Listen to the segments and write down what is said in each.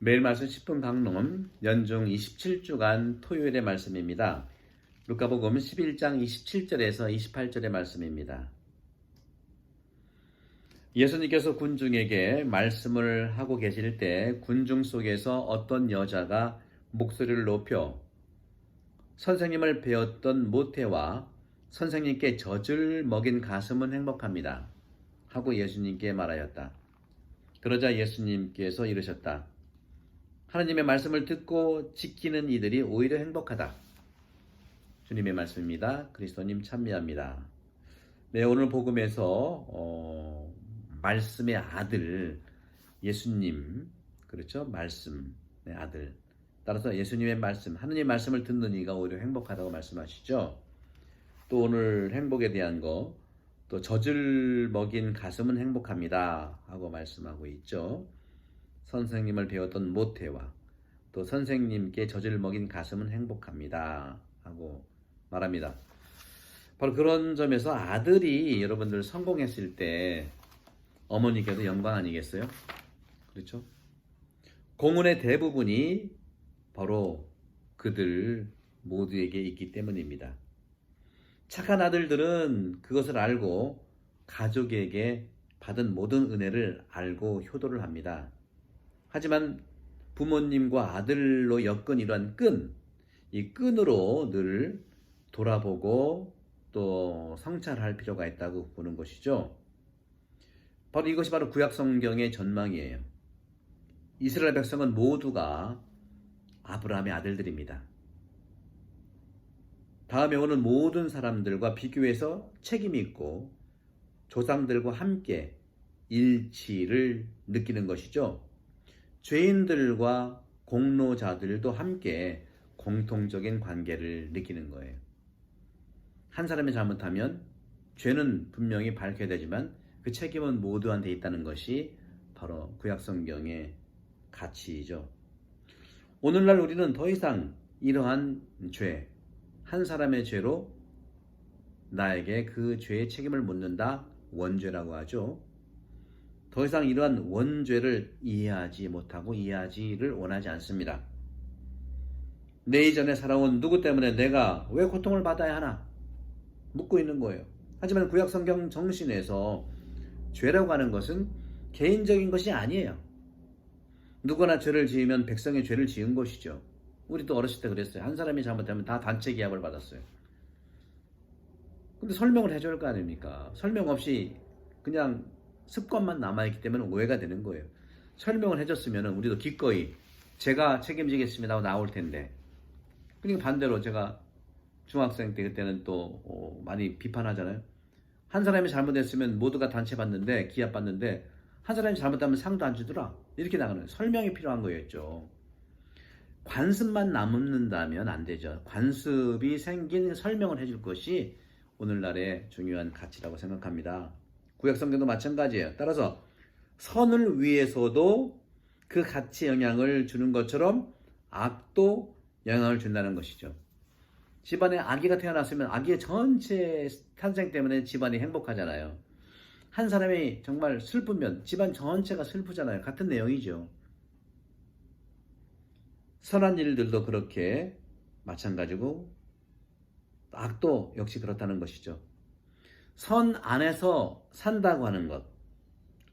매일 말씀 10분 강론 연중 27주간 토요일의 말씀입니다. 루카복음 11장 27절에서 28절의 말씀입니다. 예수님께서 군중에게 말씀을 하고 계실 때 군중 속에서 어떤 여자가 목소리를 높여 선생님을 배웠던 모태와 선생님께 젖을 먹인 가슴은 행복합니다 하고 예수님께 말하였다. 그러자 예수님께서 이르셨다. 하나님의 말씀을 듣고 지키는 이들이 오히려 행복하다. 주님의 말씀입니다. 그리스도님 찬미합니다. 네, 오늘 복음에서 말씀의 아들 예수님, 그렇죠? 말씀의 아들. 따라서 예수님의 말씀, 하느님의 말씀을 듣는 이가 오히려 행복하다고 말씀하시죠. 또 오늘 행복에 대한 거, 또 젖을 먹인 가슴은 행복합니다 하고 말씀하고 있죠. 선생님을 배웠던 모태와 또 선생님께 젖을 먹인 가슴은 행복합니다 하고 말합니다. 바로 그런 점에서 아들이 여러분들 성공했을 때 어머니께도 영광 아니겠어요? 그렇죠? 공훈의 대부분이 바로 그들 모두에게 있기 때문입니다. 착한 아들들은 그것을 알고 가족에게 받은 모든 은혜를 알고 효도를 합니다. 하지만 부모님과 아들로 엮은 이러한 이 끈으로 늘 돌아보고 또 성찰할 필요가 있다고 보는 것이죠. 바로 이것이 바로 구약 성경의 전망이에요. 이스라엘 백성은 모두가 아브라함의 아들들입니다. 다음에 오는 모든 사람들과 비교해서 책임이 있고 조상들과 함께 일치를 느끼는 것이죠. 죄인들과 공로자들도 함께 공통적인 관계를 느끼는 거예요. 한 사람이 잘못하면 죄는 분명히 밝혀야 되지만 그 책임은 모두한테 있다는 것이 바로 구약성경의 가치이죠. 오늘날 우리는 더 이상 이러한 죄, 한 사람의 죄로 나에게 그 죄의 책임을 묻는다, 원죄라고 하죠. 더 이상 이러한 원죄를 이해하지 못하고 이해하지를 원하지 않습니다. 내 이전에 살아온 누구 때문에 내가 왜 고통을 받아야 하나 묻고 있는 거예요. 하지만 구약성경 정신에서 죄라고 하는 것은 개인적인 것이 아니에요. 누구나 죄를 지으면 백성의 죄를 지은 것이죠. 우리도 어렸을 때 그랬어요. 한 사람이 잘못하면 다 단체 기합을 받았어요. 근데 설명을 해줄 거 아닙니까? 설명 없이 그냥 습관만 남아있기 때문에 오해가 되는 거예요. 설명을 해줬으면 우리도 기꺼이 제가 책임지겠습니다 하고 나올 텐데. 그러니까 반대로 제가 중학생 때 그때는 또 많이 비판하잖아요. 한 사람이 잘못했으면 모두가 단체 받는데 기합 받는데 한 사람이 잘못하면 상도 안 주더라. 이렇게 나가는 설명이 필요한 거였죠. 관습만 남는다면 안 되죠. 관습이 생긴 설명을 해줄 것이 오늘날의 중요한 가치라고 생각합니다. 구약성경도 마찬가지예요. 따라서 선을 위해서도 그 가치 영향을 주는 것처럼 악도 영향을 준다는 것이죠. 집안에 아기가 태어났으면 아기의 전체 탄생 때문에 집안이 행복하잖아요. 한 사람이 정말 슬프면 집안 전체가 슬프잖아요. 같은 내용이죠. 선한 일들도 그렇게 마찬가지고 악도 역시 그렇다는 것이죠. 선 안에서 산다고 하는 것.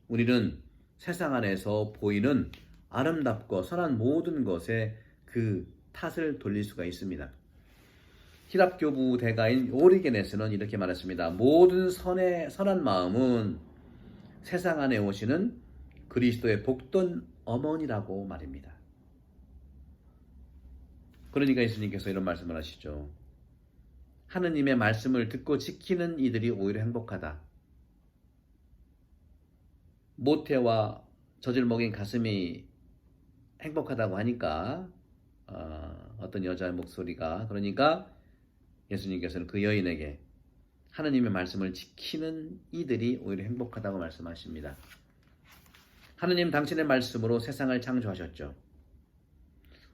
우리는 세상 안에서 보이는 아름답고 선한 모든 것에 그 탓을 돌릴 수가 있습니다. 히랍 교부 대가인 오리게네스는 이렇게 말했습니다. 모든 선한 마음은 세상 안에 오시는 그리스도의 복된 어머니라고 말입니다. 그러니까 예수님께서 이런 말씀을 하시죠. 하느님의 말씀을 듣고 지키는 이들이 오히려 행복하다. 모태와 젖을 먹인 가슴이 행복하다고 하니까 어떤 여자의 목소리가 그러니까 예수님께서는 그 여인에게 하느님의 말씀을 지키는 이들이 오히려 행복하다고 말씀하십니다. 하느님 당신의 말씀으로 세상을 창조하셨죠.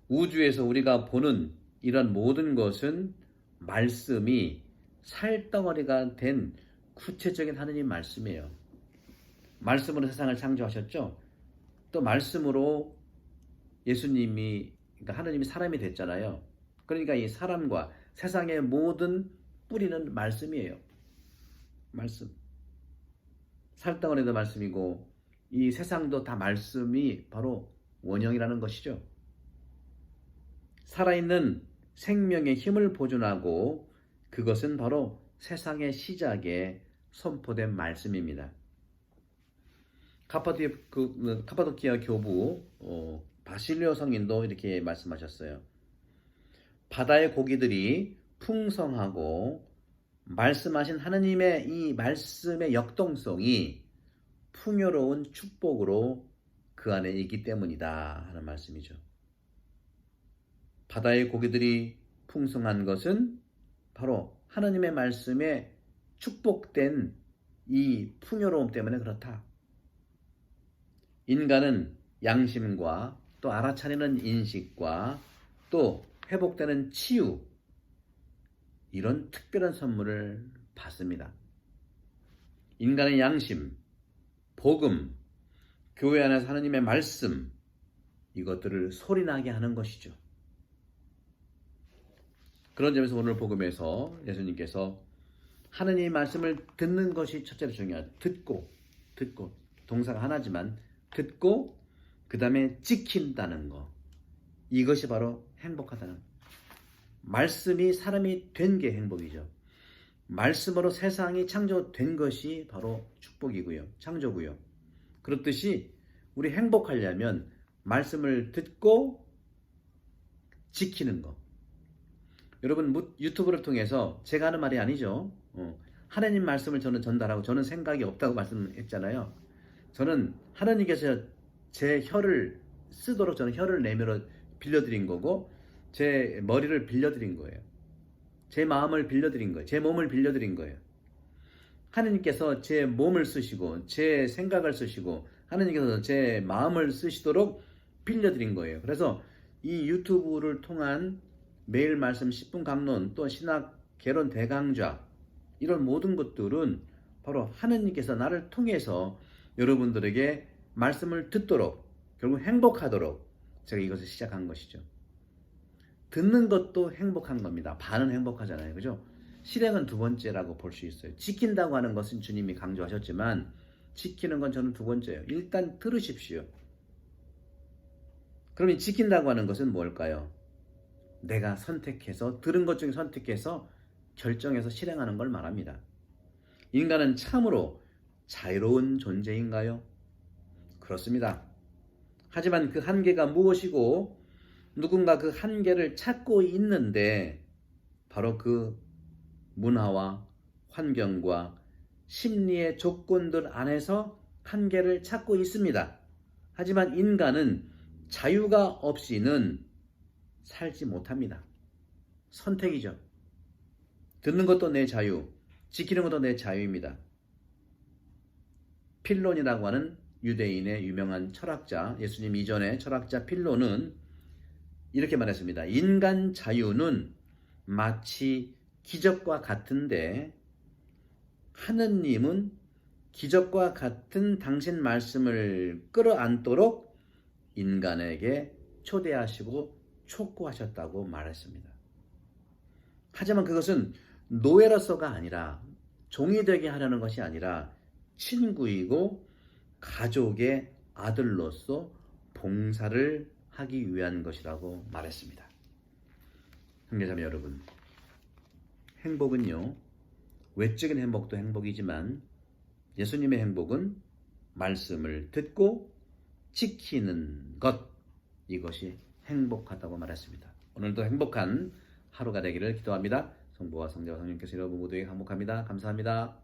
우주에서 우리가 보는 이런 모든 것은 말씀이 살덩어리가 된 구체적인 하느님 말씀이에요. 말씀으로 세상을 창조하셨죠. 또 말씀으로 예수님이, 그러니까 하느님이 사람이 됐잖아요. 그러니까 이 사람과 세상의 모든 뿌리는 말씀이에요. 말씀. 살덩어리도 말씀이고 이 세상도 다 말씀이 바로 원형이라는 것이죠. 살아있는 생명의 힘을 보존하고 그것은 바로 세상의 시작에 선포된 말씀입니다. 카파도키아 교부 바실리오 성인도 이렇게 말씀하셨어요. 바다의 고기들이 풍성하고 말씀하신 하느님의 이 말씀의 역동성이 풍요로운 축복으로 그 안에 있기 때문이다 하는 말씀이죠. 바다의 고기들이 풍성한 것은 바로 하느님의 말씀에 축복된 이 풍요로움 때문에 그렇다. 인간은 양심과 또 알아차리는 인식과 또 회복되는 치유, 이런 특별한 선물을 받습니다. 인간의 양심, 복음, 교회 안에서 하느님의 말씀, 이것들을 소리나게 하는 것이죠. 그런 점에서 오늘 복음에서 예수님께서 하느님의 말씀을 듣는 것이 첫째로 중요하다. 듣고 동사가 하나지만 듣고 그 다음에 지킨다는 것, 이것이 바로 행복하다는 것. 말씀이 사람이 된 게 행복이죠. 말씀으로 세상이 창조된 것이 바로 축복이고요. 창조고요. 그렇듯이 우리 행복하려면 말씀을 듣고 지키는 것. 여러분 유튜브를 통해서 제가 하는 말이 아니죠. 하나님 말씀을 저는 전달하고 저는 생각이 없다고 말씀했잖아요. 저는 하나님께서 제 혀를 쓰도록 저는 혀를 내밀어 빌려드린 거고 제 머리를 빌려드린 거예요. 제 마음을 빌려드린 거예요. 제 몸을 빌려드린 거예요. 하나님께서 제 몸을 쓰시고 제 생각을 쓰시고 하나님께서 제 마음을 쓰시도록 빌려드린 거예요. 그래서 이 유튜브를 통한 매일 말씀 10분 강론 또 신학 개론 대강좌 이런 모든 것들은 바로 하나님께서 나를 통해서 여러분들에게 말씀을 듣도록 결국 행복하도록 제가 이것을 시작한 것이죠. 듣는 것도 행복한 겁니다. 반은 행복하잖아요. 그죠? 실행은 두 번째라고 볼 수 있어요. 지킨다고 하는 것은 주님이 강조하셨지만 지키는 건 저는 두 번째예요. 일단 들으십시오. 그러면 지킨다고 하는 것은 뭘까요? 내가 선택해서 들은 것 중에 선택해서 결정해서 실행하는 걸 말합니다. 인간은 참으로 자유로운 존재인가요? 그렇습니다. 하지만 그 한계가 무엇이고 누군가 그 한계를 찾고 있는데 바로 그 문화와 환경과 심리의 조건들 안에서 한계를 찾고 있습니다. 하지만 인간은 자유가 없이는 살지 못합니다. 선택이죠. 듣는 것도 내 자유, 지키는 것도 내 자유입니다. 필론이라고 하는 유대인의 유명한 철학자, 예수님 이전의 철학자 필론은 이렇게 말했습니다. 인간 자유는 마치 기적과 같은데 하느님은 기적과 같은 당신 말씀을 끌어안도록 인간에게 초대하시고 촉구하셨다고 말했습니다. 하지만 그것은 노예로서가 아니라 종이 되게 하려는 것이 아니라 친구이고 가족의 아들로서 봉사를 하기 위한 것이라고 말했습니다. 형제자매 여러분, 행복은요, 외적인 행복도 행복이지만 예수님의 행복은 말씀을 듣고 지키는 것, 이것이 행복하다고 말했습니다. 오늘도 행복한 하루가 되기를 기도합니다. 성부와 성자와 성령께서 여러분 모두에게 행복합니다. 감사합니다.